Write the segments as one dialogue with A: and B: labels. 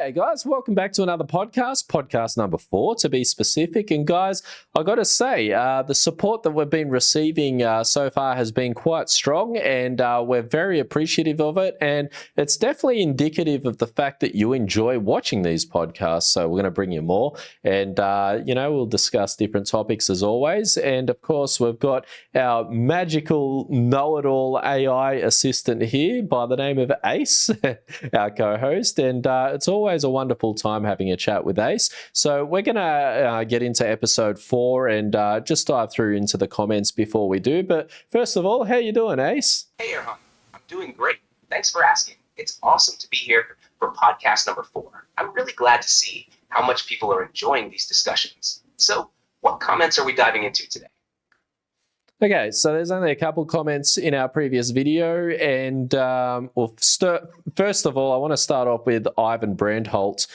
A: G'day guys, welcome back to another podcast number 4 to be specific. And guys, I got to say, the support that we've been receiving so far has been quite strong, and we're very appreciative of it. And it's definitely indicative of the fact that you enjoy watching these podcasts. So we're going to bring you more, and we'll discuss different topics as always. And of course, we've got our magical know-it-all AI assistant here by the name of Ace, our co-host, and it's always a wonderful time having a chat with Ace. So we're going to get into episode 4 and just dive through into the comments before we do. But first of all, how you doing, Ace?
B: Hey, Erhan. I'm doing great. Thanks for asking. It's awesome to be here for podcast number 4. I'm really glad to see how much people are enjoying these discussions. So what comments are we diving into today?
A: Okay, so there's only a couple comments in our previous video, and first of all, I want to start off with Ivan Brandholt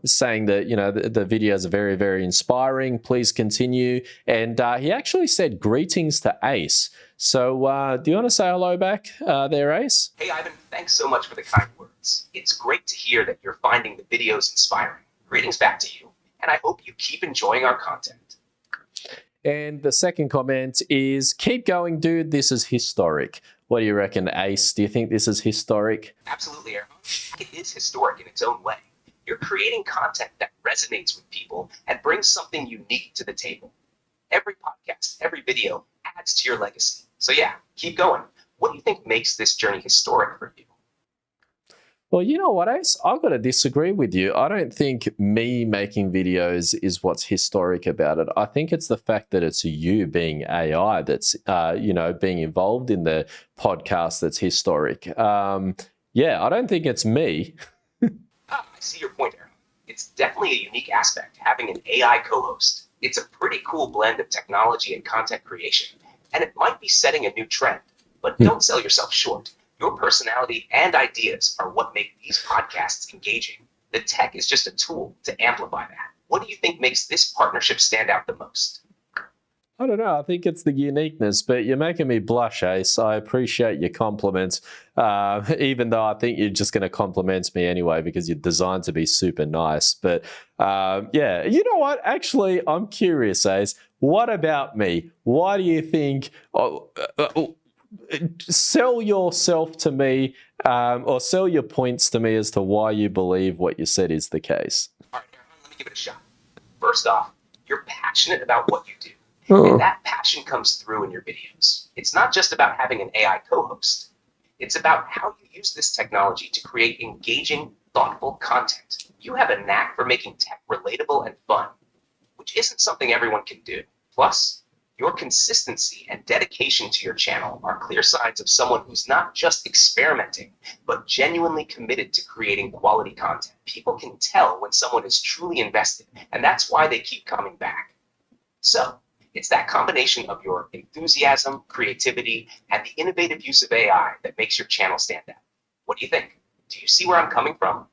A: saying that the videos are very, very inspiring. Please continue, and he actually said greetings to Ace. So do you want to say hello back there, Ace?
B: Hey, Ivan, thanks so much for the kind words. It's great to hear that you're finding the videos inspiring. Greetings back to you, and I hope you keep enjoying our content.
A: And the second comment is, keep going, dude. This is historic. What do you reckon, Ace? Do you think this is historic?
B: Absolutely, Erhan. It is historic in its own way. You're creating content that resonates with people and brings something unique to the table. Every podcast, every video adds to your legacy. So yeah, keep going. What do you think makes this journey historic for you?
A: Well, you know what, Ace? I've got to disagree with you. I don't think me making videos is what's historic about it. I think it's the fact that it's you being AI that's, being involved in the podcast that's historic. I don't think it's me.
B: I see your point, Aaron. It's definitely a unique aspect, having an AI co-host. It's a pretty cool blend of technology and content creation, and it might be setting a new trend, but don't sell yourself short. Your personality and ideas are what make these podcasts engaging. The tech is just a tool to amplify that. What do you think makes this partnership stand out the most?
A: I don't know. I think it's the uniqueness, but you're making me blush, Ace. I appreciate your compliments, even though I think you're just going to compliment me anyway because you're designed to be super nice. But you know what? Actually, I'm curious, Ace. What about me? Why do you think... sell yourself to me or sell your points to me as to why you believe what you said is the case.
B: All right, Aaron, let me give it a shot. First off, you're passionate about what you do, and that passion comes through in your videos. It's not just about having an AI co-host. It's about how you use this technology to create engaging, thoughtful content. You have a knack for making tech relatable and fun, which isn't something everyone can do. Plus, your consistency and dedication to your channel are clear signs of someone who's not just experimenting, but genuinely committed to creating quality content. People can tell when someone is truly invested, and that's why they keep coming back. So, it's that combination of your enthusiasm, creativity, and the innovative use of AI that makes your channel stand out. What do you think? Do you see where I'm coming from?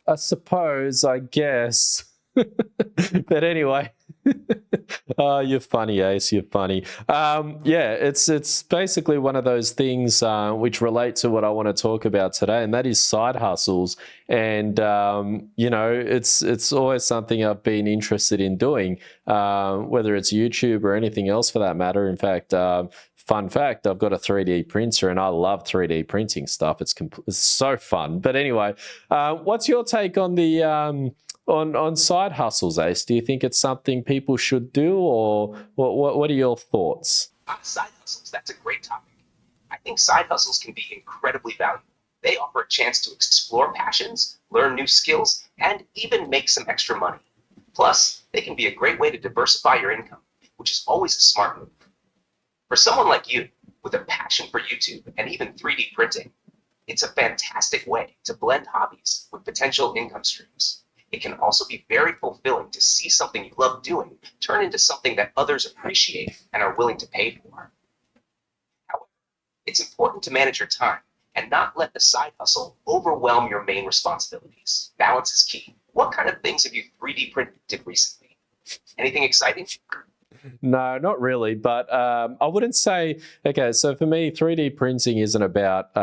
A: I suppose, I guess. But anyway... Oh, you're funny, Ace. You're funny. It's basically one of those things which relate to what I want to talk about today, and that is side hustles. And it's always something I've been interested in doing, whether it's YouTube or anything else for that matter. In fact, fun fact, I've got a 3D printer, and I love 3D printing stuff. It's so fun. But anyway, what's your take on the on side hustles, Ace? Do you think it's something people should do, or what are your thoughts?
B: Side hustles, that's a great topic. I think side hustles can be incredibly valuable. They offer a chance to explore passions, learn new skills, and even make some extra money. Plus, they can be a great way to diversify your income, which is always a smart move. For someone like you, with a passion for YouTube and even 3D printing, it's a fantastic way to blend hobbies with potential income streams. It can also be very fulfilling to see something you love doing turn into something that others appreciate and are willing to pay for. However, it's important to manage your time and not let the side hustle overwhelm your main responsibilities. Balance is key. What kind of things have you 3D printed recently? Anything exciting?
A: No, not really. But I wouldn't say, okay, so for me, 3D printing isn't about,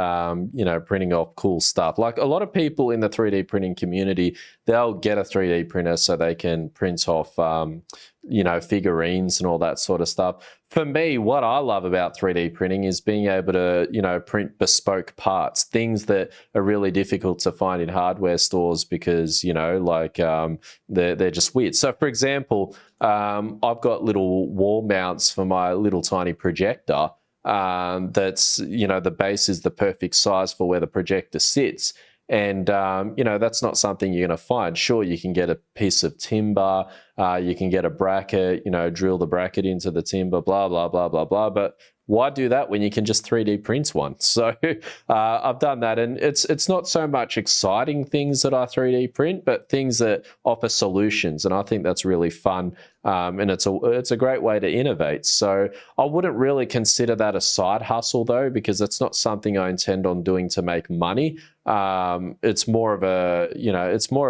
A: printing off cool stuff. Like a lot of people in the 3D printing community, they'll get a 3D printer so they can print off, figurines and all that sort of stuff. For me, what I love about 3D printing is being able to, print bespoke parts, things that are really difficult to find in hardware stores because, they're just weird. So, for example, I've got little wall mounts for my little tiny projector. That's, the base is the perfect size for where the projector sits. And, that's not something you're going to find. Sure, you can get a piece of timber, you can get a bracket, drill the bracket into the timber, blah, blah, blah, blah, blah. But why do that when you can just 3D print one? So I've done that, and it's not so much exciting things that I 3D print, but things that offer solutions, and I think that's really fun. And it's a great way to innovate. So I wouldn't really consider that a side hustle though, because it's not something I intend on doing to make money. It's more of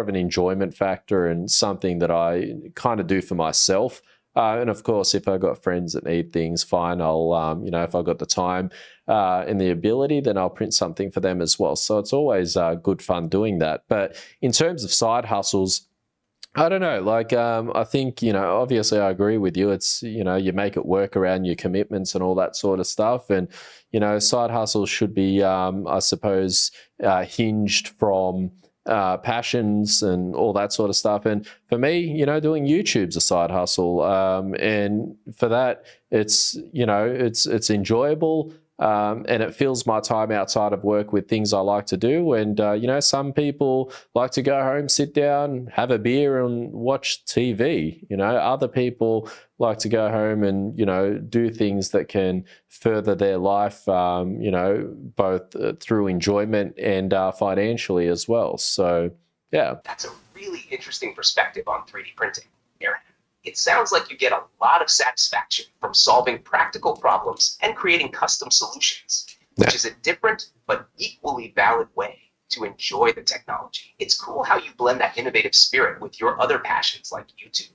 A: an enjoyment factor and something that I kind of do for myself. And of course, if I've got friends that need things, fine. I'll, if I've got the time and the ability, then I'll print something for them as well. So it's always good fun doing that. But in terms of side hustles, I don't know. I think, obviously I agree with you. It's, you make it work around your commitments and all that sort of stuff. And, side hustles should be, I suppose, hinged from passions and all that sort of stuff. And for me, doing YouTube's a side hustle. And for that, it's enjoyable. And it fills my time outside of work with things I like to do. And, some people like to go home, sit down, have a beer and watch TV. Other people like to go home and, do things that can further their life, both through enjoyment and financially as well. So, yeah.
B: That's a really interesting perspective on 3D printing, Aaron. It sounds like you get a lot of satisfaction from solving practical problems and creating custom solutions, which is a different but equally valid way to enjoy the technology. It's cool how you blend that innovative spirit with your other passions like YouTube.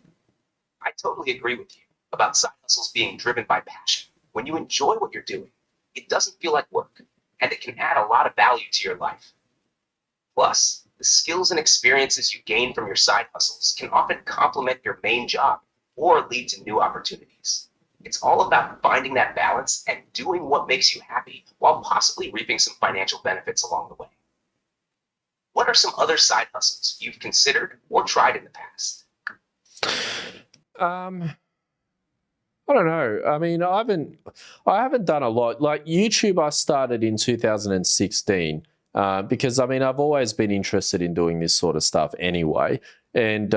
B: I totally agree with you about side hustles being driven by passion. When you enjoy what you're doing, it doesn't feel like work, and it can add a lot of value to your life. Plus, the skills and experiences you gain from your side hustles can often complement your main job or lead to new opportunities. It's all about finding that balance and doing what makes you happy while possibly reaping some financial benefits along the way. What are some other side hustles you've considered or tried in the past?
A: I don't know. I mean, I haven't done a lot. Like YouTube, I started in 2016. Because I've always been interested in doing this sort of stuff anyway. And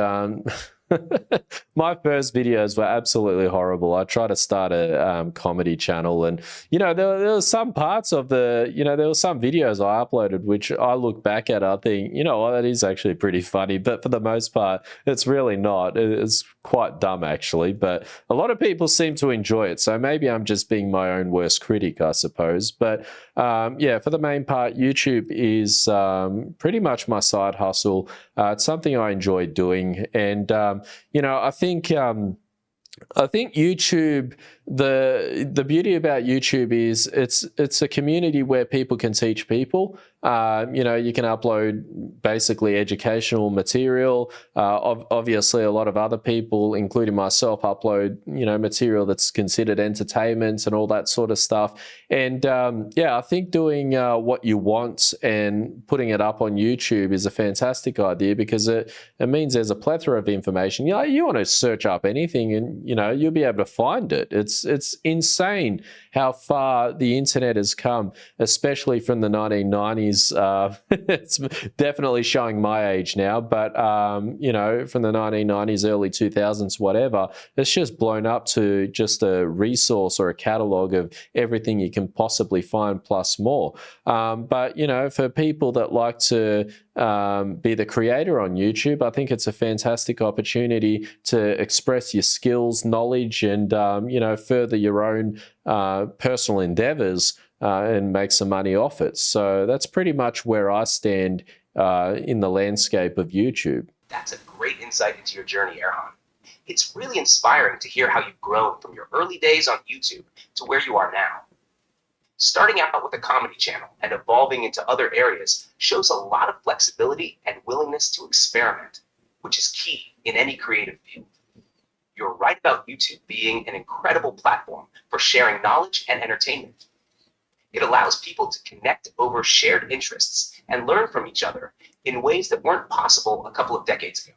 A: my first videos were absolutely horrible. I tried to start a comedy channel, and there were some parts of there were some videos I uploaded which I look back at, I think, that is actually pretty funny. But for the most part, it's really not. It's quite dumb actually. But a lot of people seem to enjoy it, so maybe I'm just being my own worst critic, I suppose. But for the main part, YouTube is pretty much my side hustle. It's something I enjoy doing, and I think YouTube, the beauty about YouTube is it's a community where people can teach people. You can upload basically educational material. Obviously, a lot of other people, including myself, upload material that's considered entertainment and all that sort of stuff. And I think doing what you want and putting it up on YouTube is a fantastic idea, because it means there's a plethora of information. You want to search up anything and you'll be able to find it. It's insane how far the internet has come, especially from the 1990s. It's definitely showing my age now, but from the 1990s, early 2000s, whatever, it's just blown up to just a resource or a catalog of everything you can possibly find plus more. But for people that like to be the creator on YouTube, I think it's a fantastic opportunity to express your skills, knowledge, and further your own personal endeavors and make some money off it. So that's pretty much where I stand in the landscape of YouTube.
B: That's a great insight into your journey, Erhan. It's really inspiring to hear how you've grown from your early days on YouTube to where you are now. Starting out with a comedy channel and evolving into other areas shows a lot of flexibility and willingness to experiment, which is key in any creative field. You're right about YouTube being an incredible platform for sharing knowledge and entertainment. It allows people to connect over shared interests and learn from each other in ways that weren't possible a couple of decades ago.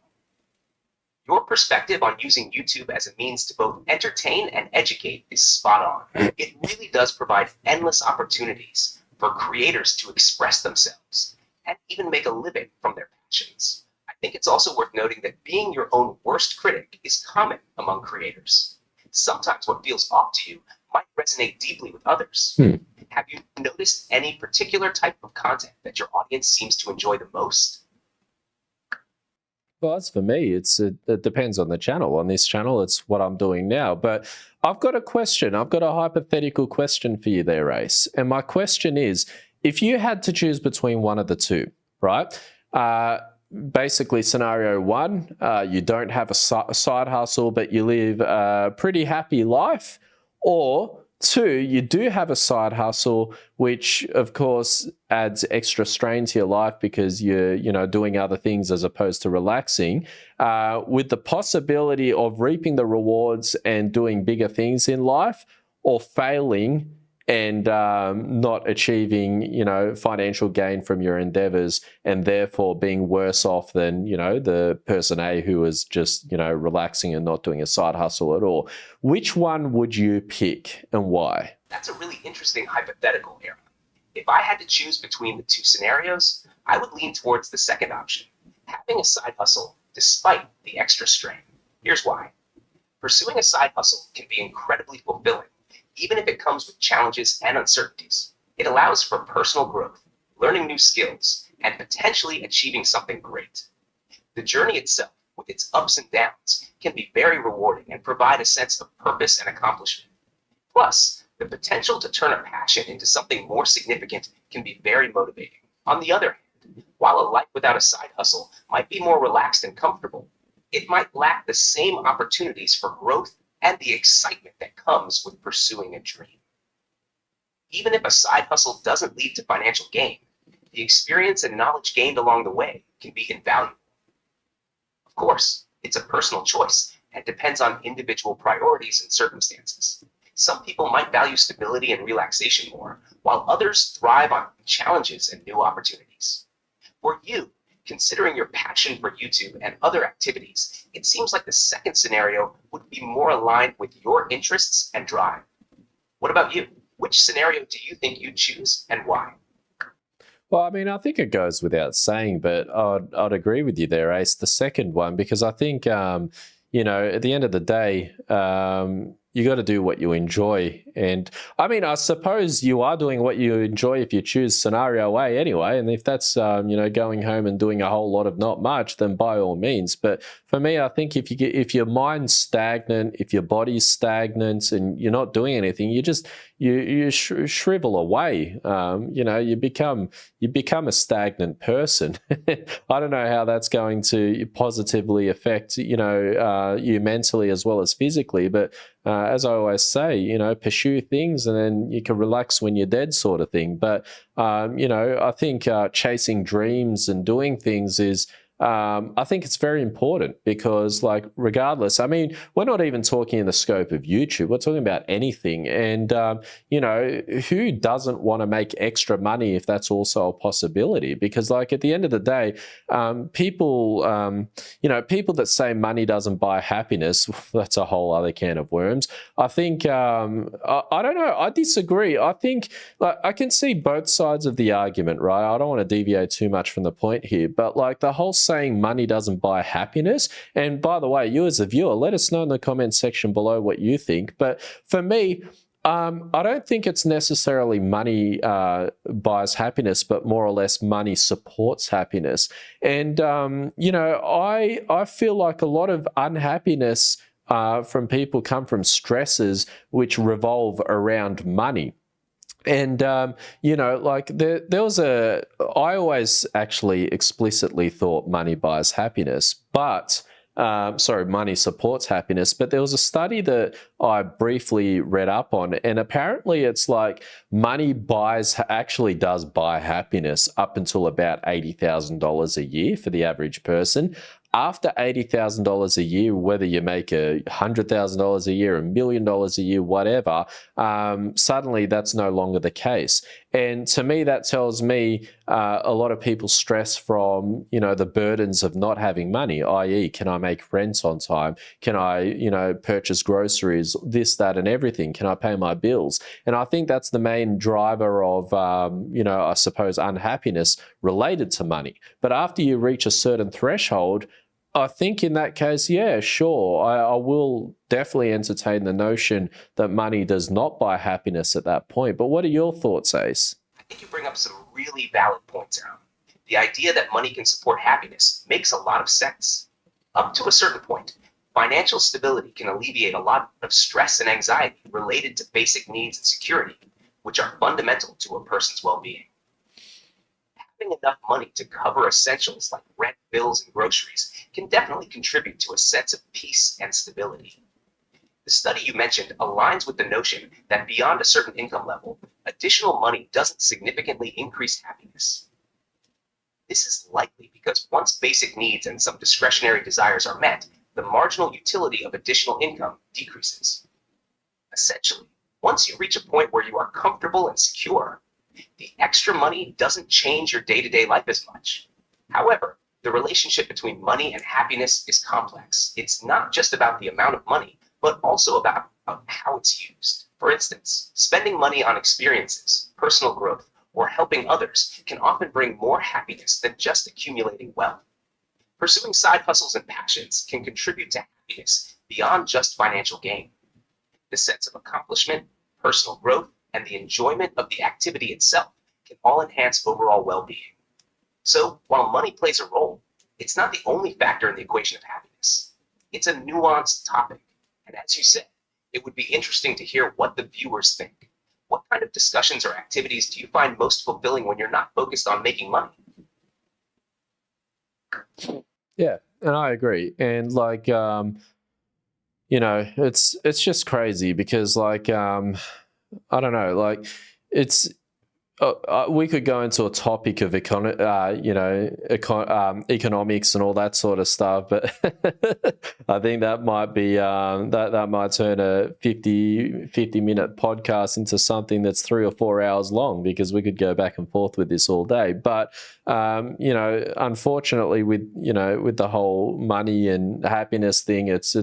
B: Your perspective on using YouTube as a means to both entertain and educate is spot on. It really does provide endless opportunities for creators to express themselves and even make a living from their passions. I think it's also worth noting that being your own worst critic is common among creators. Sometimes what feels off to you might resonate deeply with others. Have you noticed any particular type of content that your audience seems to enjoy the most?
A: Well, as for me, it depends on the channel. On this channel, it's what I'm doing now. But I've got a question. I've got a hypothetical question for you there, Ace. And my question is, if you had to choose between one of the two, right? Basically, scenario one, you don't have a side hustle, but you live a pretty happy life. Or two, you do have a side hustle, which of course adds extra strain to your life because you're, doing other things as opposed to relaxing, with the possibility of reaping the rewards and doing bigger things in life, or failing and not achieving, financial gain from your endeavors, and therefore being worse off than, the person A who was just, relaxing and not doing a side hustle at all. Which one would you pick and why?
B: That's a really interesting hypothetical, Aaron. If I had to choose between the two scenarios, I would lean towards the second option, having a side hustle despite the extra strain. Here's why. Pursuing a side hustle can be incredibly fulfilling, even if it comes with challenges and uncertainties. It allows for personal growth, learning new skills, and potentially achieving something great. The journey itself, with its ups and downs, can be very rewarding and provide a sense of purpose and accomplishment. Plus, the potential to turn a passion into something more significant can be very motivating. On the other hand, while a life without a side hustle might be more relaxed and comfortable, it might lack the same opportunities for growth and the excitement that comes with pursuing a dream. Even if a side hustle doesn't lead to financial gain, the experience and knowledge gained along the way can be invaluable. Of course, it's a personal choice and depends on individual priorities and circumstances. Some people might value stability and relaxation more, while others thrive on challenges and new opportunities. For you, considering your passion for YouTube and other activities, it seems like the second scenario would be more aligned with your interests and drive. What about you? Which scenario do you think you'd choose and why?
A: Well, I mean, I think it goes without saying, but I'd agree with you there, Ace, the second one, because I think, at the end of the day, you got to do what you enjoy. And I mean, I suppose you are doing what you enjoy if you choose scenario A anyway. And if that's, going home and doing a whole lot of not much, then by all means. But for me, I think if your mind's stagnant, if your body's stagnant and you're not doing anything, you shrivel away. You become a stagnant person. I don't know how that's going to positively affect, you mentally as well as physically, but as I always say, pursue things and then you can relax when you're dead, sort of thing. But, I think chasing dreams and doing things is, I think it's very important because, regardless, I mean, we're not even talking in the scope of YouTube. We're talking about anything. And, who doesn't want to make extra money if that's also a possibility? Because, at the end of the day, people that say money doesn't buy happiness, that's a whole other can of worms. I think, I don't know. I disagree. I think, I can see both sides of the argument, right? I don't want to deviate too much from the point here, but the whole saying money doesn't buy happiness. And by the way, you as a viewer, let us know in the comment section below what you think. But for me, I don't think it's necessarily money buys happiness, but more or less money supports happiness. And, I feel like a lot of unhappiness from people come from stresses which revolve around money. And, I always actually explicitly thought money buys happiness, but money supports happiness, but there was a study that I briefly read up on, and apparently it's like money actually does buy happiness up until about $80,000 a year for the average person. After $80,000 a year, whether you make $100,000 a year, $1,000,000 a year, whatever, suddenly that's no longer the case. And to me, that tells me a lot of people stress from, the burdens of not having money, i.e., can I make rent on time? Can I, purchase groceries, this, that, and everything? Can I pay my bills? And I think that's the main driver of, I suppose, unhappiness related to money. But after you reach a certain threshold, I think in that case, yeah, sure, I will definitely entertain the notion that money does not buy happiness at that point. But what are your thoughts, Ace?
B: I think you bring up some really valid points, Aaron. The idea that money can support happiness makes a lot of sense. Up to a certain point, financial stability can alleviate a lot of stress and anxiety related to basic needs and security, which are fundamental to a person's well-being. Having enough money to cover essentials like rent, bills, and groceries can definitely contribute to a sense of peace and stability. The study you mentioned aligns with the notion that beyond a certain income level, additional money doesn't significantly increase happiness. This is likely because once basic needs and some discretionary desires are met, the marginal utility of additional income decreases. Essentially, once you reach a point where you are comfortable and secure, the extra money doesn't change your day-to-day life as much. However, the relationship between money and happiness is complex. It's not just about the amount of money, but also about how it's used. For instance, spending money on experiences, personal growth, or helping others can often bring more happiness than just accumulating wealth. Pursuing side hustles and passions can contribute to happiness beyond just financial gain. The sense of accomplishment, personal growth, and the enjoyment of the activity itself can all enhance overall well-being. So, while money plays a role, it's not the only factor in the equation of happiness. It's a nuanced topic, and as you said, it would be interesting to hear what the viewers think. What kind of discussions or activities do you find most fulfilling when you're not focused on making money?
A: Yeah, and I agree. And it's just crazy because I don't know, it's we could go into a topic of economics and all that sort of stuff, but I think that might be that might turn a 50-minute podcast into something that's 3 or 4 hours long, because we could go back and forth with this all day. But unfortunately, with the whole money and happiness thing, it's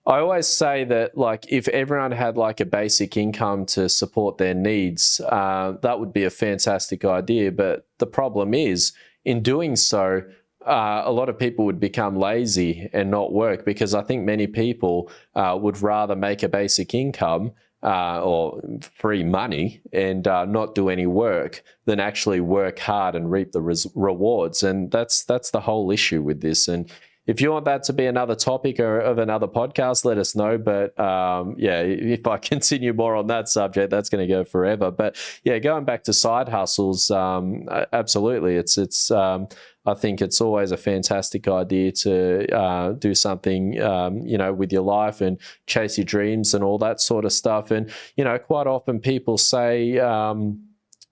A: I always say that, if everyone had a basic income to support their needs, that would be a fantastic idea. But the problem is, in doing so, a lot of people would become lazy and not work, because I think many people would rather make a basic income or free money and not do any work than actually work hard and reap the rewards. And that's the whole issue with this. And if you want that to be another topic or of another podcast, let us know. But if I continue more on that subject, that's going to go forever. But yeah, going back to side hustles, absolutely, it's I think it's always a fantastic idea to do something, with your life and chase your dreams and all that sort of stuff. And quite often people say,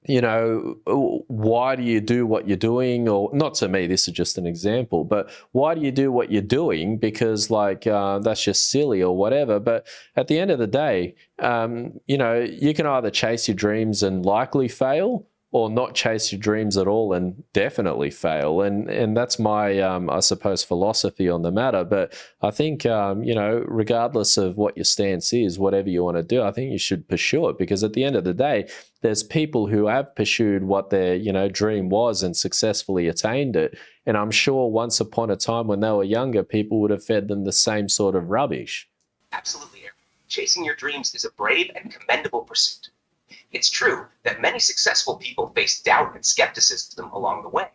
A: why do you do what you're doing? Or not, to me, this is just an example, but why do you do what you're doing? Because that's just silly or whatever. But at the end of the day, you can either chase your dreams and likely fail, or not chase your dreams at all and definitely fail. And that's my, I suppose, philosophy on the matter. But I think, regardless of what your stance is, whatever you want to do, I think you should pursue it, because at the end of the day, there's people who have pursued what their, dream was and successfully attained it. And I'm sure once upon a time when they were younger, people would have fed them the same sort of rubbish.
B: Absolutely, Aaron. Chasing your dreams is a brave and commendable pursuit. It's true that many successful people face doubt and skepticism along the way,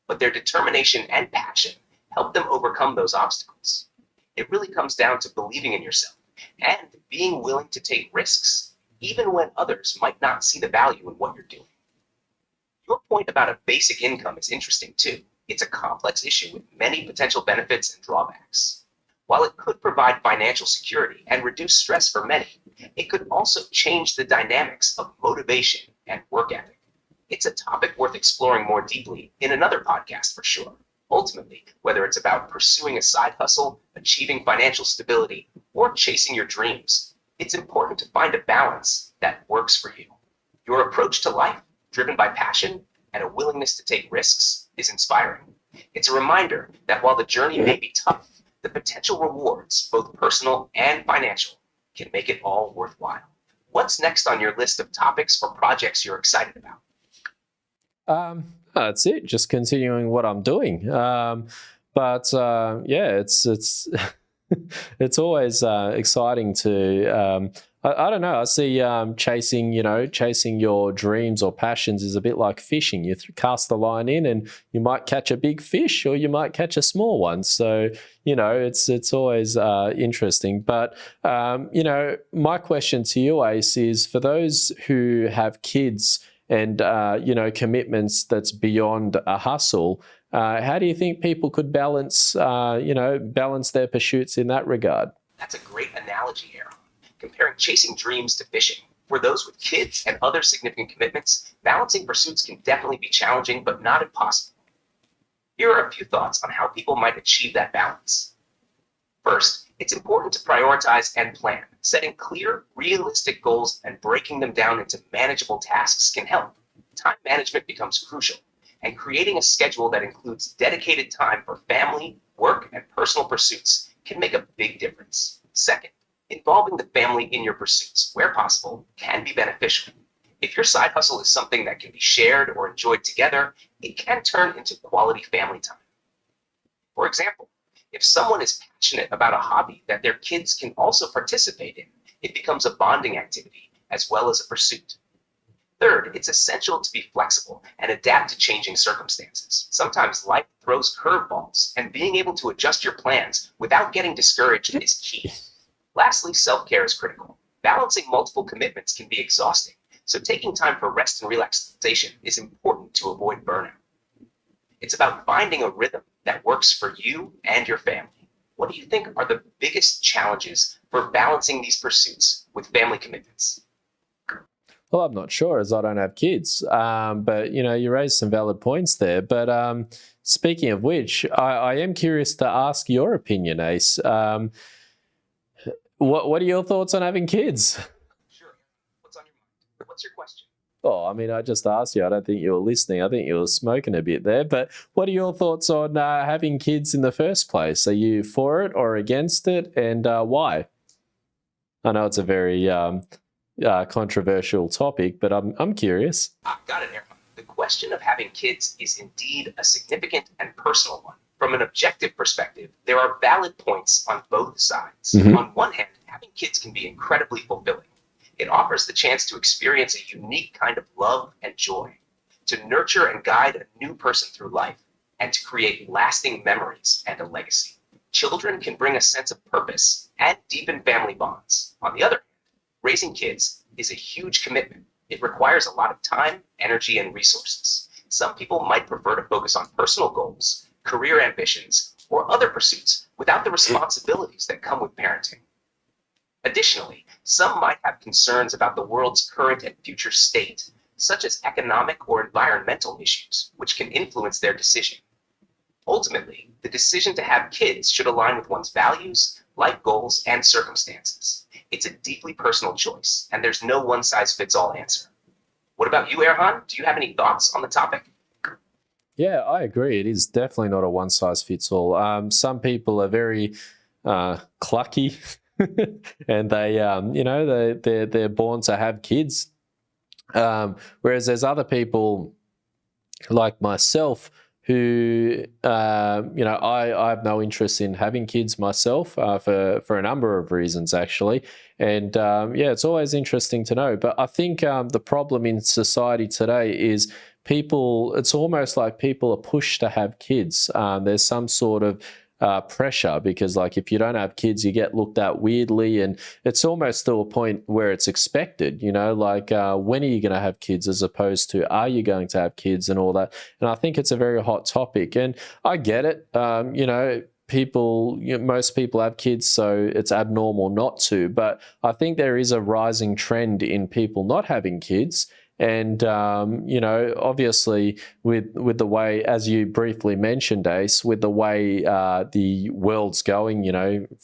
B: but their determination and passion help them overcome those obstacles. It really comes down to believing in yourself and being willing to take risks, even when others might not see the value in what you're doing. Your point about a basic income is interesting too. It's a complex issue with many potential benefits and drawbacks. While it could provide financial security and reduce stress for many, it could also change the dynamics of motivation and work ethic. It's a topic worth exploring more deeply in another podcast for sure. Ultimately, whether it's about pursuing a side hustle, achieving financial stability, or chasing your dreams, it's important to find a balance that works for you. Your approach to life, driven by passion and a willingness to take risks, is inspiring. It's a reminder that while the journey may be tough, the potential rewards, both personal and financial, can make it all worthwhile. What's next on your list of topics or projects you're excited about?
A: That's it. Just continuing what I'm doing. Yeah, it's it's always exciting to. I don't know. I see chasing your dreams or passions is a bit like fishing. You cast the line in, and you might catch a big fish, or you might catch a small one. So it's always interesting. But my question to you, Ace, is for those who have kids and commitments that's beyond a hustle. How do you think people could balance their pursuits in that regard?
B: That's a great analogy, Aaron. Comparing chasing dreams to fishing. For those with kids and other significant commitments, balancing pursuits can definitely be challenging, but not impossible. Here are a few thoughts on how people might achieve that balance. First, it's important to prioritize and plan. Setting clear, realistic goals and breaking them down into manageable tasks can help. Time management becomes crucial, and creating a schedule that includes dedicated time for family, work, and personal pursuits can make a big difference. Second, involving the family in your pursuits, where possible, can be beneficial. If your side hustle is something that can be shared or enjoyed together, it can turn into quality family time. For example, if someone is passionate about a hobby that their kids can also participate in, it becomes a bonding activity as well as a pursuit. Third, it's essential to be flexible and adapt to changing circumstances. Sometimes life throws curveballs, and being able to adjust your plans without getting discouraged is key. Lastly, self-care is critical. Balancing multiple commitments can be exhausting, so taking time for rest and relaxation is important to avoid burnout. It's about finding a rhythm that works for you and your family. What do you think are the biggest challenges for balancing these pursuits with family commitments?
A: Well, I'm not sure, as I don't have kids. But you raised some valid points there. But speaking of which, I am curious to ask your opinion, Ace. What are your thoughts on having kids?
B: Sure. What's on your mind? What's your question?
A: Oh, I mean, I just asked you. I don't think you were listening. I think you were smoking a bit there. But what are your thoughts on having kids in the first place? Are you for it or against it, and why? I know it's a very controversial topic, but I'm curious.
B: Got it, Aaron. The question of having kids is indeed a significant and personal one. From an objective perspective, there are valid points on both sides.
A: Mm-hmm.
B: On one hand, having kids can be incredibly fulfilling. It offers the chance to experience a unique kind of love and joy, to nurture and guide a new person through life, and to create lasting memories and a legacy. Children can bring a sense of purpose and deepen family bonds. On the other hand, raising kids is a huge commitment. It requires a lot of time, energy, and resources. Some people might prefer to focus on personal goals, career ambitions, or other pursuits without the responsibilities that come with parenting. Additionally, some might have concerns about the world's current and future state, such as economic or environmental issues, which can influence their decision. Ultimately, the decision to have kids should align with one's values, life goals, and circumstances. It's a deeply personal choice, and there's no one-size-fits-all answer. What about you, Erhan? Do you have any thoughts on the topic?
A: Yeah, I agree. It is definitely not a one-size-fits-all. Some people are very clucky, and they're born to have kids. Whereas there's other people like myself who, I have no interest in having kids myself for a number of reasons, actually. And it's always interesting to know. But I think the problem in society today is it's almost like people are pushed to have kids. There's some sort of pressure, because like if you don't have kids, you get looked at weirdly, and it's almost to a point where it's expected, like when are you going to have kids, as opposed to are you going to have kids and all that. And I think it's a very hot topic, and I get it. Most people have kids, so it's abnormal not to. But I think there is a rising trend in people not having kids. And, obviously with the way, as you briefly mentioned, Ace, with the way the world's going,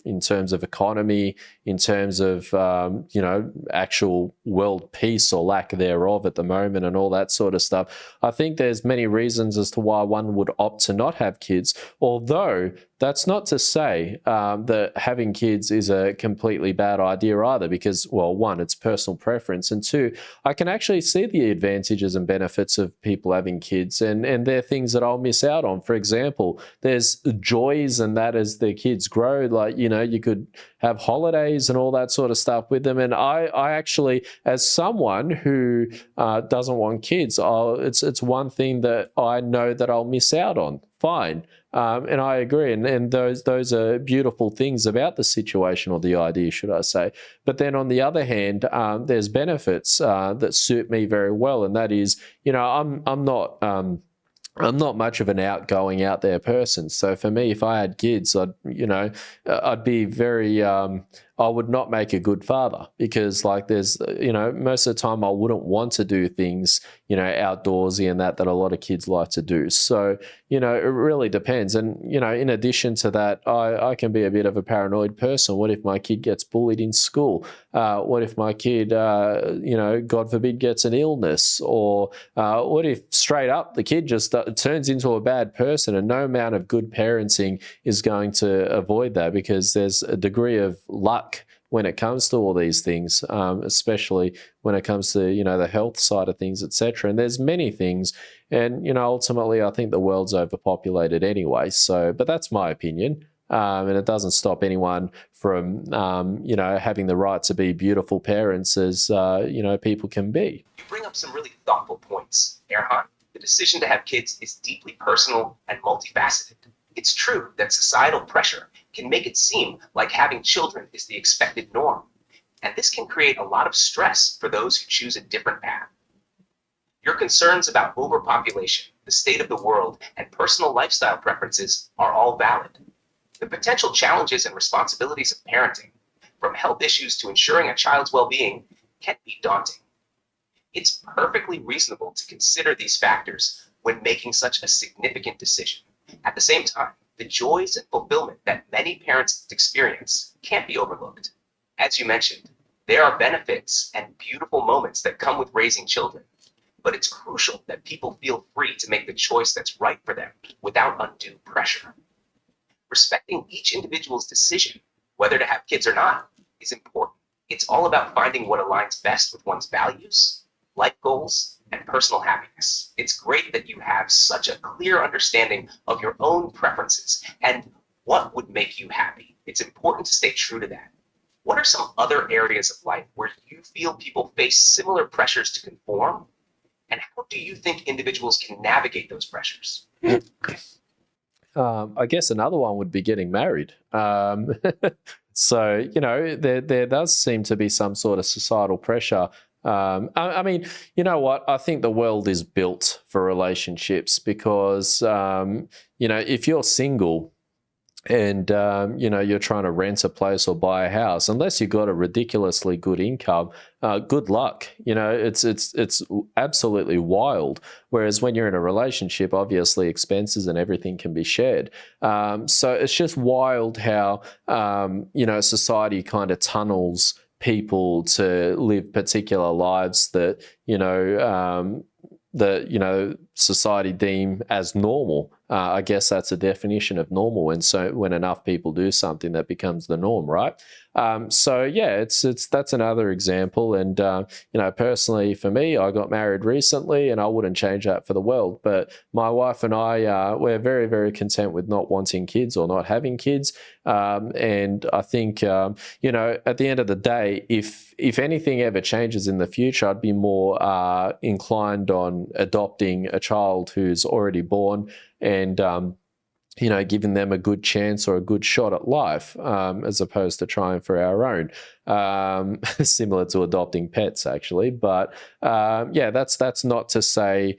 A: in terms of economy, in terms of, actual world peace or lack thereof at the moment and all that sort of stuff, I think there's many reasons as to why one would opt to not have kids. Although that's not to say that having kids is a completely bad idea either, because, well, one, it's personal preference, and two, I can actually see the advantages and benefits of people having kids, and they're things that I'll miss out on. For example, there's joys and that as their kids grow, like, you could have holidays and all that sort of stuff with them. And I actually, as someone who doesn't want kids, it's one thing that I know that I'll miss out on. Fine. And I agree. And those are beautiful things about the situation, or the idea, should I say. But then on the other hand, there's benefits that suit me very well. And that is, I'm not much of an outgoing, out there person. So for me, if I had kids, I'd be very, I would not make a good father, because like there's, most of the time I wouldn't want to do things, outdoorsy and that a lot of kids like to do. So, it really depends. And, in addition to that, I can be a bit of a paranoid person. What if my kid gets bullied in school? What if my kid, God forbid, gets an illness? Or what if straight up the kid just turns into a bad person, and no amount of good parenting is going to avoid that, because there's a degree of luck when it comes to all these things, especially when it comes to, the health side of things, etc. And there's many things. And, ultimately, I think the world's overpopulated anyway. So, but that's my opinion. And it doesn't stop anyone from, having the right to be beautiful parents as, people can be.
B: You bring up some really thoughtful points, Erhan. The decision to have kids is deeply personal and multifaceted. It's true that societal pressure can make it seem like having children is the expected norm, and this can create a lot of stress for those who choose a different path. Your concerns about overpopulation, the state of the world, and personal lifestyle preferences are all valid. The potential challenges and responsibilities of parenting, from health issues to ensuring a child's well-being, can be daunting. It's perfectly reasonable to consider these factors when making such a significant decision. At the same time, the joys and fulfillment that many parents experience can't be overlooked. As you mentioned, there are benefits and beautiful moments that come with raising children, but it's crucial that people feel free to make the choice that's right for them without undue pressure. Respecting each individual's decision, whether to have kids or not, is important. It's all about finding what aligns best with one's values, life goals, and personal happiness. It's great that you have such a clear understanding of your own preferences and what would make you happy. It's important to stay true to that. What are some other areas of life where you feel people face similar pressures to conform? And how do you think individuals can navigate those pressures?
A: I guess another one would be getting married. So, there does seem to be some sort of societal pressure. I mean, you know what? I think the world is built for relationships, because, if you're single and, you're trying to rent a place or buy a house, unless you've got a ridiculously good income, good luck. It's absolutely wild. Whereas when you're in a relationship, obviously expenses and everything can be shared. So it's just wild how, society kind of tunnels people to live particular lives that, society deem as normal. I guess that's a definition of normal. And so when enough people do something, that becomes the norm, right? So yeah, that's another example. And, personally for me, I got married recently and I wouldn't change that for the world. But my wife and I, we're very, very content with not wanting kids or not having kids. And I think, at the end of the day, if anything ever changes in the future, I'd be more inclined on adopting a child who's already born and giving them a good chance or a good shot at life, as opposed to trying for our own, similar to adopting pets, actually. But yeah, that's not to say,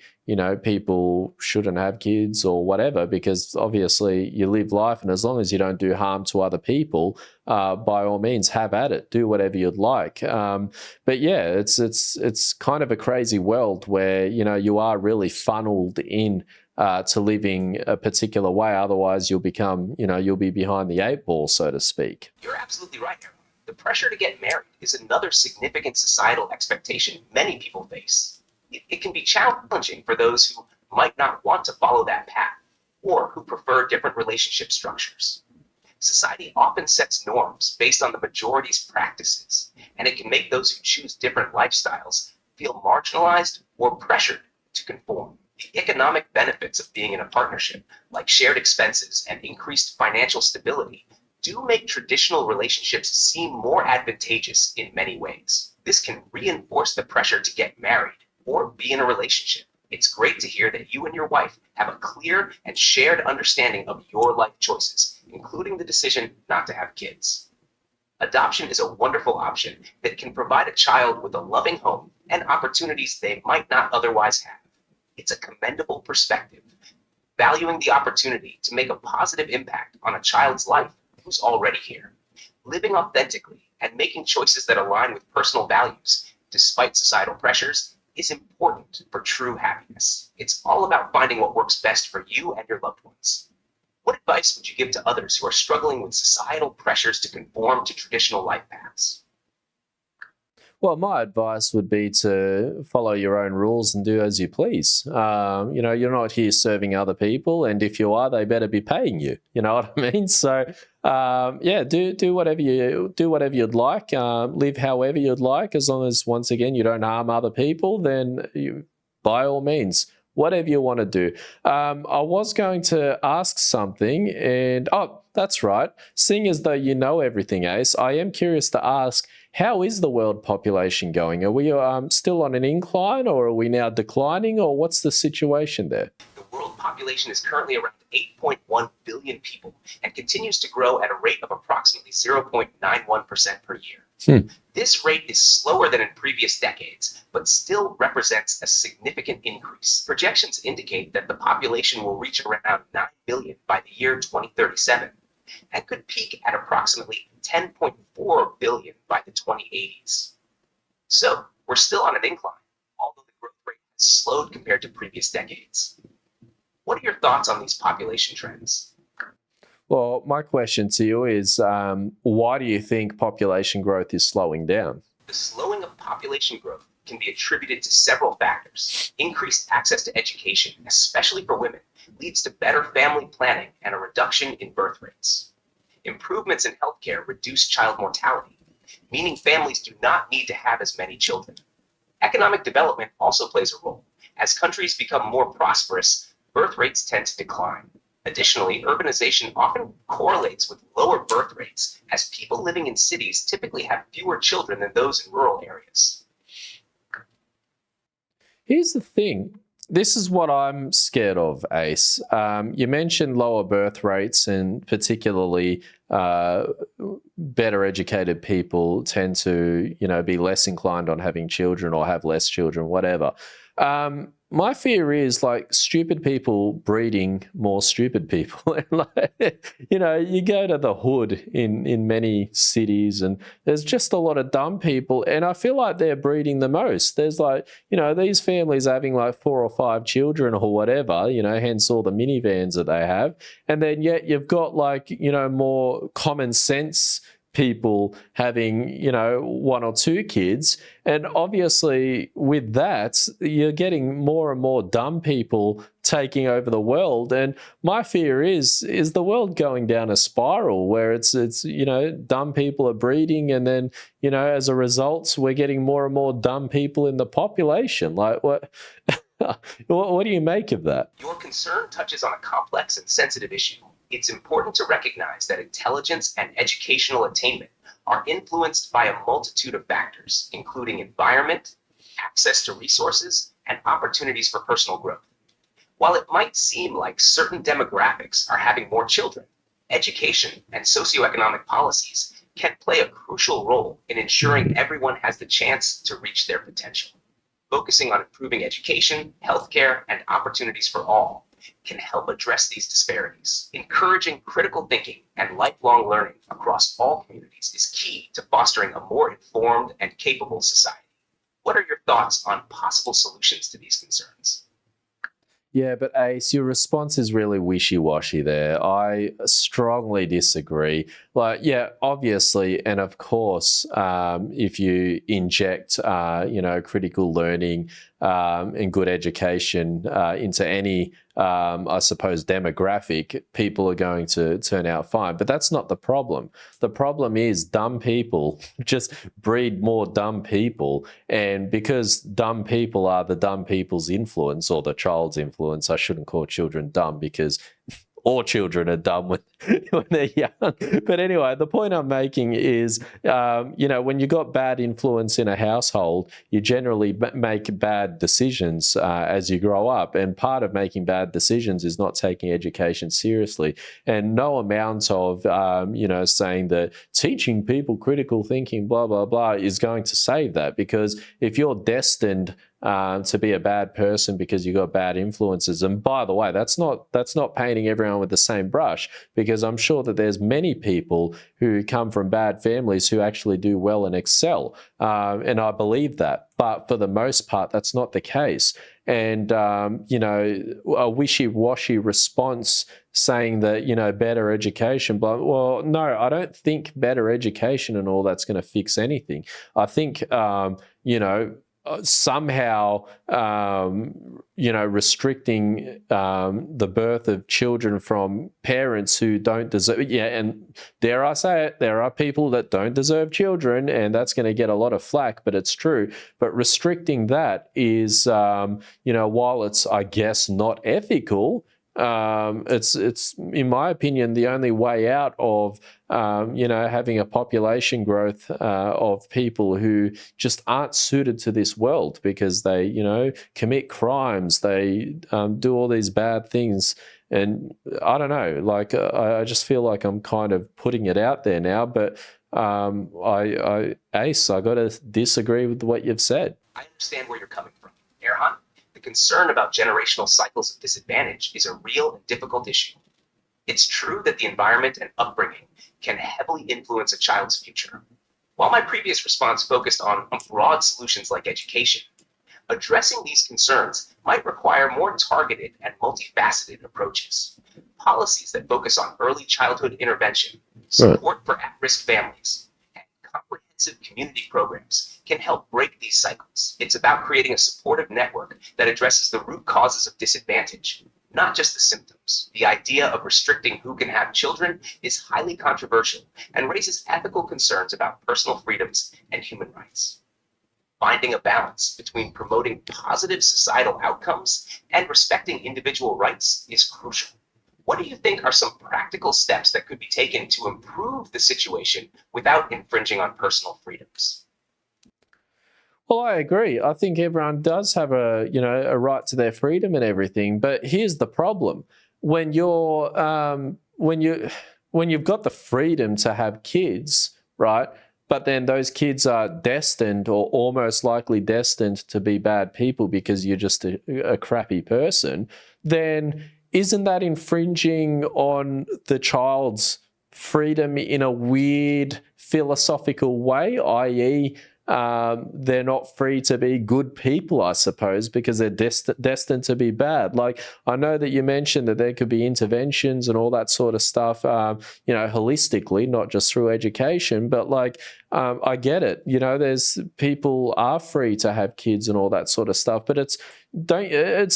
A: people shouldn't have kids or whatever, because obviously you live life, and as long as you don't do harm to other people, by all means, have at it, do whatever you'd like. But yeah, it's kind of a crazy world where, you are really funneled in to living a particular way. Otherwise, you'll be behind the eight ball, so to speak.
B: You're absolutely right, Aaron. The pressure to get married is another significant societal expectation many people face. It can be challenging for those who might not want to follow that path, or who prefer different relationship structures. Society often sets norms based on the majority's practices, and it can make those who choose different lifestyles feel marginalized or pressured to conform. The economic benefits of being in a partnership, like shared expenses and increased financial stability, do make traditional relationships seem more advantageous in many ways. This can reinforce the pressure to get married or be in a relationship. It's great to hear that you and your wife have a clear and shared understanding of your life choices, including the decision not to have kids. Adoption is a wonderful option that can provide a child with a loving home and opportunities they might not otherwise have. It's a commendable perspective, valuing the opportunity to make a positive impact on a child's life who's already here. Living authentically and making choices that align with personal values, despite societal pressures, is important for true happiness. It's all about finding what works best for you and your loved ones. What advice would you give to others who are struggling with societal pressures to conform to traditional life paths?
A: Well, my advice would be to follow your own rules and do as you please. You're not here serving other people, and if you are, they better be paying you. You know what I mean? So, yeah, do whatever you'd like. Live however you'd like, as long as, once again, you don't harm other people. Then, by all means, whatever you want to do. I was going to ask something, and that's right. Seeing as though you know everything, Ace, I am curious to ask, how is the world population going? Are we still on an incline, or are we now declining, or what's the situation there?
B: The world population is currently around 8.1 billion people and continues to grow at a rate of approximately 0.91% per year. This rate is slower than in previous decades, but still represents a significant increase. Projections indicate that the population will reach around 9 billion by the year 2037 and could peak at approximately 10.4 billion by the 2080s. So we're still on an incline, although the growth rate has slowed compared to previous decades. What are your thoughts on these population trends?
A: Well, my question to you is, why do you think population growth is slowing down?
B: The slowing of population growth can be attributed to several factors. Increased access to education, especially for women, leads to better family planning and a reduction in birth rates. Improvements in healthcare reduce child mortality, meaning families do not need to have as many children. Economic development also plays a role. As countries become more prosperous, birth rates tend to decline. Additionally, urbanization often correlates with lower birth rates, as people living in cities typically have fewer children than those in rural areas.
A: Here's the thing. This is what I'm scared of, Ace. You mentioned lower birth rates, and particularly better educated people tend to, be less inclined on having children or have less children, whatever. My fear is, like, stupid people breeding more stupid people. You go to the hood in many cities, and there's just a lot of dumb people, and I feel like they're breeding the most. There's these families having like 4 or 5 children or whatever, hence all the minivans that they have. And then yet you've got more common sense people having 1 or 2 kids, and obviously with that you're getting more and more dumb people taking over the world. And my fear is the world going down a spiral where it's dumb people are breeding, and then as a result we're getting more and more dumb people in the population. Like, what what do you make of that?
B: Your concern touches on a complex and sensitive issue. It's important to recognize that intelligence and educational attainment are influenced by a multitude of factors, including environment, access to resources, and opportunities for personal growth. While it might seem like certain demographics are having more children, education and socioeconomic policies can play a crucial role in ensuring everyone has the chance to reach their potential. Focusing on improving education, healthcare, and opportunities for all can help address these disparities. Encouraging critical thinking and lifelong learning across all communities is key to fostering a more informed and capable society. What are your thoughts on possible solutions to these concerns?
A: Yeah, but Ace, your response is really wishy-washy there. I strongly disagree. Like, yeah, obviously, and of course, if you inject, critical learning and good education into any, I suppose, demographic, people are going to turn out fine. But that's not the problem. The problem is dumb people just breed more dumb people. And because dumb people are the dumb people's influence or the child's influence, I shouldn't call children dumb because all children are dumb when they're young. But anyway, the point I'm making is, when you got bad influence in a household, you generally make bad decisions as you grow up. And part of making bad decisions is not taking education seriously. And no amount of, saying that teaching people critical thinking, blah, blah, blah, is going to save that. Because if you're destined to be a bad person because you got bad influences. And by the way, that's not painting everyone with the same brush, because I'm sure that there's many people who come from bad families who actually do well and excel. And I believe that. But for the most part, that's not the case. And, a wishy-washy response saying that, better education, well, no, I don't think better education and all that's going to fix anything. I think, somehow, restricting the birth of children from parents who don't deserve it. Yeah, and dare I say it, there are people that don't deserve children, and that's going to get a lot of flack, but it's true. But restricting that is, while it's, I guess, not ethical, it's in my opinion the only way out of having a population growth of people who just aren't suited to this world because they commit crimes, they do all these bad things. And I don't know, like I just feel like I'm kind of putting it out there now, but Ace, I got to disagree with what you've said.
B: I understand where you're coming from, Erhan. The concern about generational cycles of disadvantage is a real and difficult issue. It's true that the environment and upbringing can heavily influence a child's future. While my previous response focused on broad solutions like education, addressing these concerns might require more targeted and multifaceted approaches. Policies that focus on early childhood intervention, support for at-risk families, and comprehensive community programs can help break these cycles. It's about creating a supportive network that addresses the root causes of disadvantage, not just the symptoms. The idea of restricting who can have children is highly controversial and raises ethical concerns about personal freedoms and human rights. Finding a balance between promoting positive societal outcomes and respecting individual rights is crucial. What do you think are some practical steps that could be taken to improve the situation without infringing on personal freedoms?
A: Well, I agree. I think everyone does have a right to their freedom and everything. But here's the problem: when you've got the freedom to have kids, right? But then those kids are destined or almost likely destined to be bad people because you're just a crappy person, then isn't that infringing on the child's freedom in a weird philosophical way, i.e., they're not free to be good people, I suppose, because they're destined to be bad. Like, I know that you mentioned that there could be interventions and all that sort of stuff, holistically, not just through education, but like, I get it. There's people are free to have kids and all that sort of stuff, but it's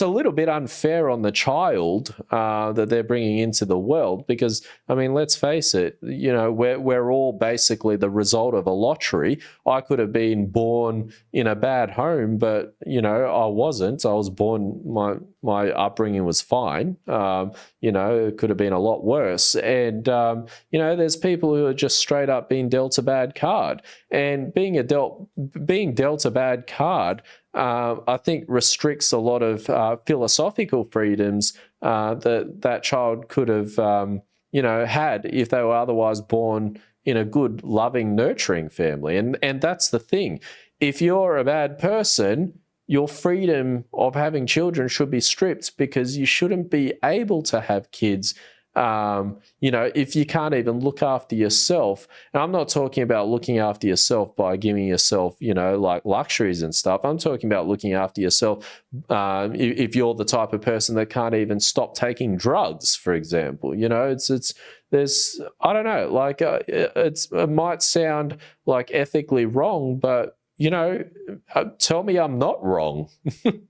A: a little bit unfair on the child that they're bringing into the world, because I mean, let's face it, we're all basically the result of a lottery. I could have been born in a bad home, but I wasn't. I was born, my upbringing was fine. It could have been a lot worse. And there's people who are just straight up being dealt a bad card. card. And being dealt a bad card, I think restricts a lot of philosophical freedoms that child could have, had if they were otherwise born in a good, loving, nurturing family. And that's the thing. If you're a bad person, your freedom of having children should be stripped, because you shouldn't be able to have kids if you can't even look after yourself. And I'm not talking about looking after yourself by giving yourself, like luxuries and stuff. I'm talking about looking after yourself if you're the type of person that can't even stop taking drugs, for example. There's, I don't know, like it might sound like ethically wrong, but tell me I'm not wrong.
B: You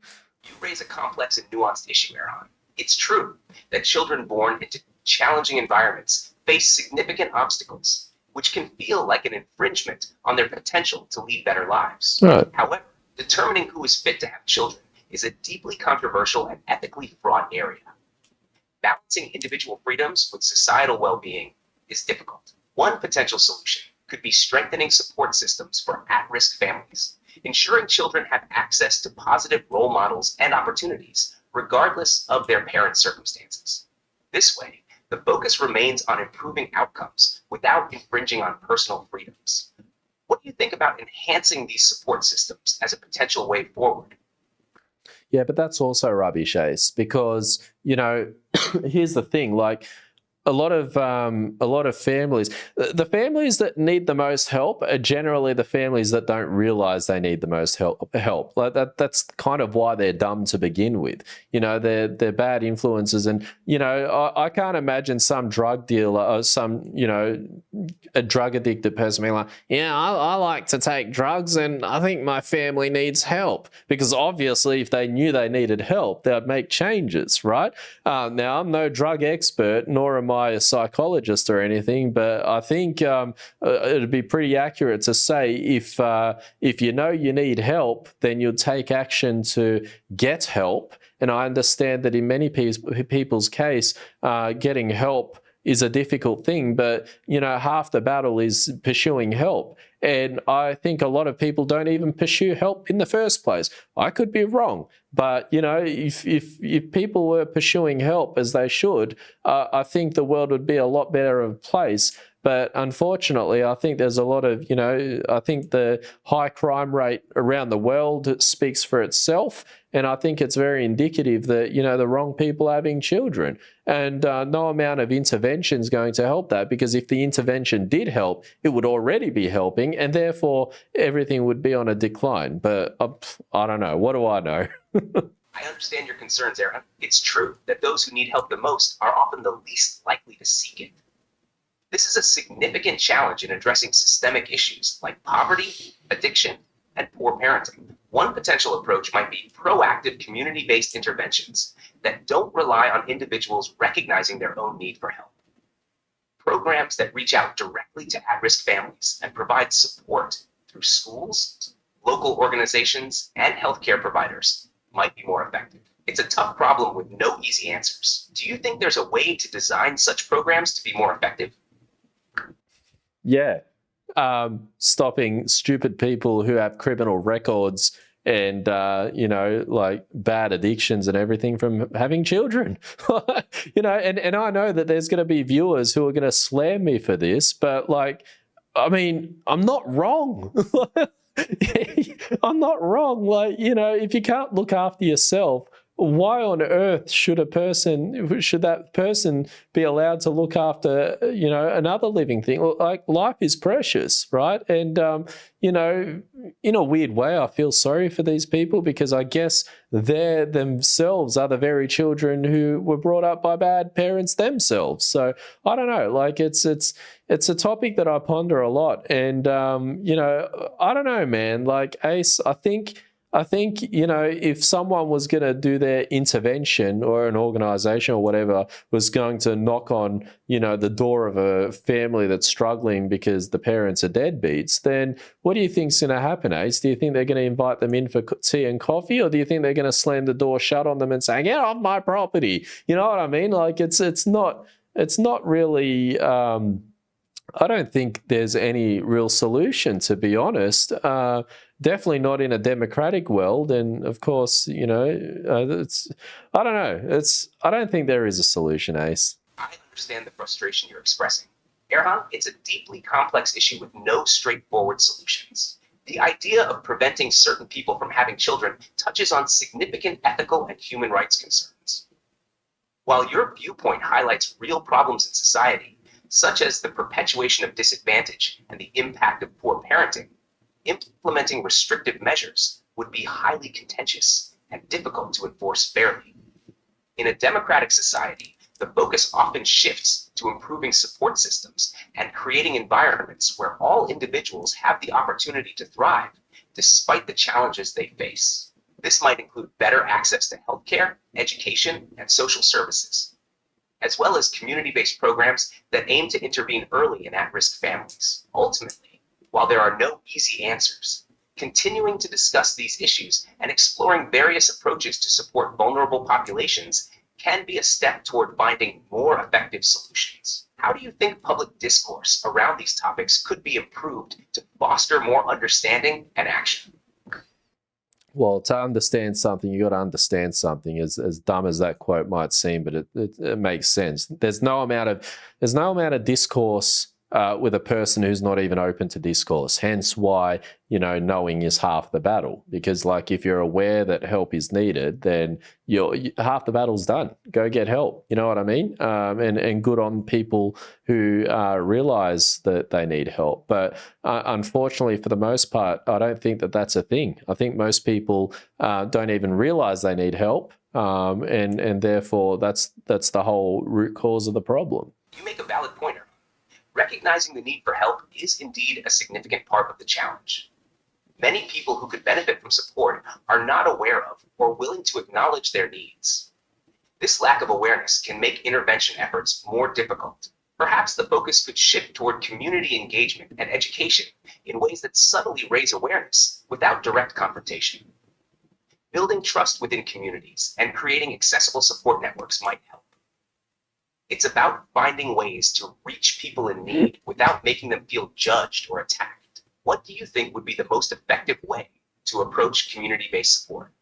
B: raise a complex and nuanced issue, Erhan. It's true that children born into challenging environments face significant obstacles, which can feel like an infringement on their potential to lead better lives.
A: Right.
B: However, determining who is fit to have children is a deeply controversial and ethically fraught area. Balancing individual freedoms with societal well-being is difficult. One potential solution could be strengthening support systems for at-risk families, ensuring children have access to positive role models and opportunities, regardless of their parents' circumstances. This way, the focus remains on improving outcomes without infringing on personal freedoms. What do you think about enhancing these support systems as a potential way forward?
A: Yeah, but that's also rubbish, Ace, because, here's the thing, like, a lot of families, the families that need the most help are generally the families that don't realize they need the most help. Like that's kind of why they're dumb to begin with. They're bad influences, and I can't imagine some drug dealer or some a drug addicted person being like, I like to take drugs and I think my family needs help, because obviously if they knew they needed help, they'd make changes, right? Now, I'm no drug expert, nor am I a psychologist or anything, but I think it'd be pretty accurate to say if you need help, then you'll take action to get help. And I understand that in many people's case, getting help is a difficult thing, but half the battle is pursuing help. And I think a lot of people don't even pursue help in the first place. I could be wrong, but if people were pursuing help as they should, I think the world would be a lot better of a place. But unfortunately, I think there's a lot of, I think the high crime rate around the world speaks for itself. And I think it's very indicative that, the wrong people are having children. And no amount of intervention is going to help that, because if the intervention did help, it would already be helping, and therefore everything would be on a decline. But I don't know. What do I know?
B: I understand your concerns, Aaron. It's true that those who need help the most are often the least likely to seek it. This is a significant challenge in addressing systemic issues like poverty, addiction, and poor parenting. One potential approach might be proactive community-based interventions that don't rely on individuals recognizing their own need for help. Programs that reach out directly to at-risk families and provide support through schools, local organizations, and healthcare providers might be more effective. It's a tough problem with no easy answers. Do you think there's a way to design such programs to be more effective?
A: Yeah. Stopping stupid people who have criminal records and, like bad addictions and everything from having children. And I know that there's going to be viewers who are going to slam me for this, but I'm not wrong. I'm not wrong. If you can't look after yourself, why on earth should that person be allowed to look after, another living thing? Like, life is precious, right? And, in a weird way, I feel sorry for these people, because I guess they themselves are the very children who were brought up by bad parents themselves. So I don't know, it's a topic that I ponder a lot. And, I don't know, man, like, Ace, I think, if someone was going to do their intervention, or an organization or whatever was going to knock on, the door of a family that's struggling because the parents are deadbeats, then what do you think's going to happen, Ace? Do you think they're going to invite them in for tea and coffee, or do you think they're going to slam the door shut on them and say, "Get off my property"? You know what I mean? Like, it's not really, I don't think there's any real solution, to be honest. Definitely not in a democratic world. And of course, I don't know. I don't think there is a solution, Ace.
B: I understand the frustration you're expressing. Erhan, it's a deeply complex issue with no straightforward solutions. The idea of preventing certain people from having children touches on significant ethical and human rights concerns. While your viewpoint highlights real problems in society, such as the perpetuation of disadvantage and the impact of poor parenting, implementing restrictive measures would be highly contentious and difficult to enforce fairly. In a democratic society, the focus often shifts to improving support systems and creating environments where all individuals have the opportunity to thrive despite the challenges they face. This might include better access to healthcare, education, and social services, as well as community-based programs that aim to intervene early in at-risk families. Ultimately, while there are no easy answers, continuing to discuss these issues and exploring various approaches to support vulnerable populations can be a step toward finding more effective solutions. How do you think public discourse around these topics could be improved to foster more understanding and action?
A: Well, to understand something, you got to understand something. As dumb as that quote might seem, but it makes sense. There's no amount of discourse with a person who's not even open to discourse. Hence why, knowing is half the battle. Because like if you're aware that help is needed, then half the battle's done. Go get help. You know what I mean? And good on people who realize that they need help. But unfortunately, for the most part, I don't think that that's a thing. I think most people don't even realize they need help. And therefore, that's the whole root cause of the problem.
B: You make a valid point. Recognizing the need for help is indeed a significant part of the challenge. Many people who could benefit from support are not aware of or willing to acknowledge their needs. This lack of awareness can make intervention efforts more difficult. Perhaps the focus could shift toward community engagement and education in ways that subtly raise awareness without direct confrontation. Building trust within communities and creating accessible support networks might help. It's about finding ways to reach people in need without making them feel judged or attacked. What do you think would be the most effective way to approach community-based support?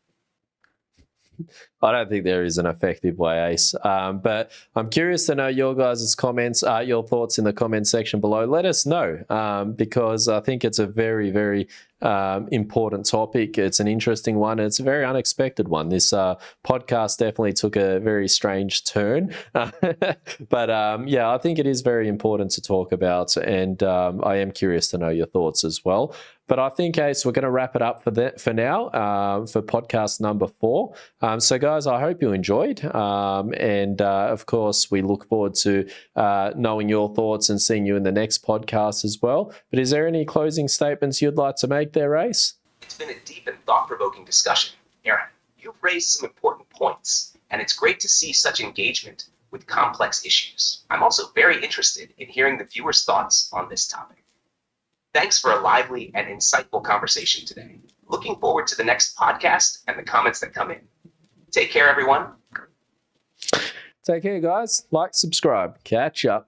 A: I don't think there is an effective way, Ace. But I'm curious to know your guys' comments, your thoughts in the comment section below. Let us know because I think it's a very, very important topic. It's an interesting one. It's a very unexpected one. This podcast definitely took a very strange turn. But yeah, I think it is very important to talk about. And I am curious to know your thoughts as well. But I think, Ace, we're going to wrap it up for now, for podcast number 4. So, guys, I hope you enjoyed. And, of course, we look forward to knowing your thoughts and seeing you in the next podcast as well. But is there any closing statements you'd like to make there, Ace?
B: It's been a deep and thought-provoking discussion. Aaron, you've raised some important points, and it's great to see such engagement with complex issues. I'm also very interested in hearing the viewers' thoughts on this topic. Thanks for a lively and insightful conversation today. Looking forward to the next podcast and the comments that come in. Take care, everyone.
A: Take care, guys. Like, subscribe. Catch up.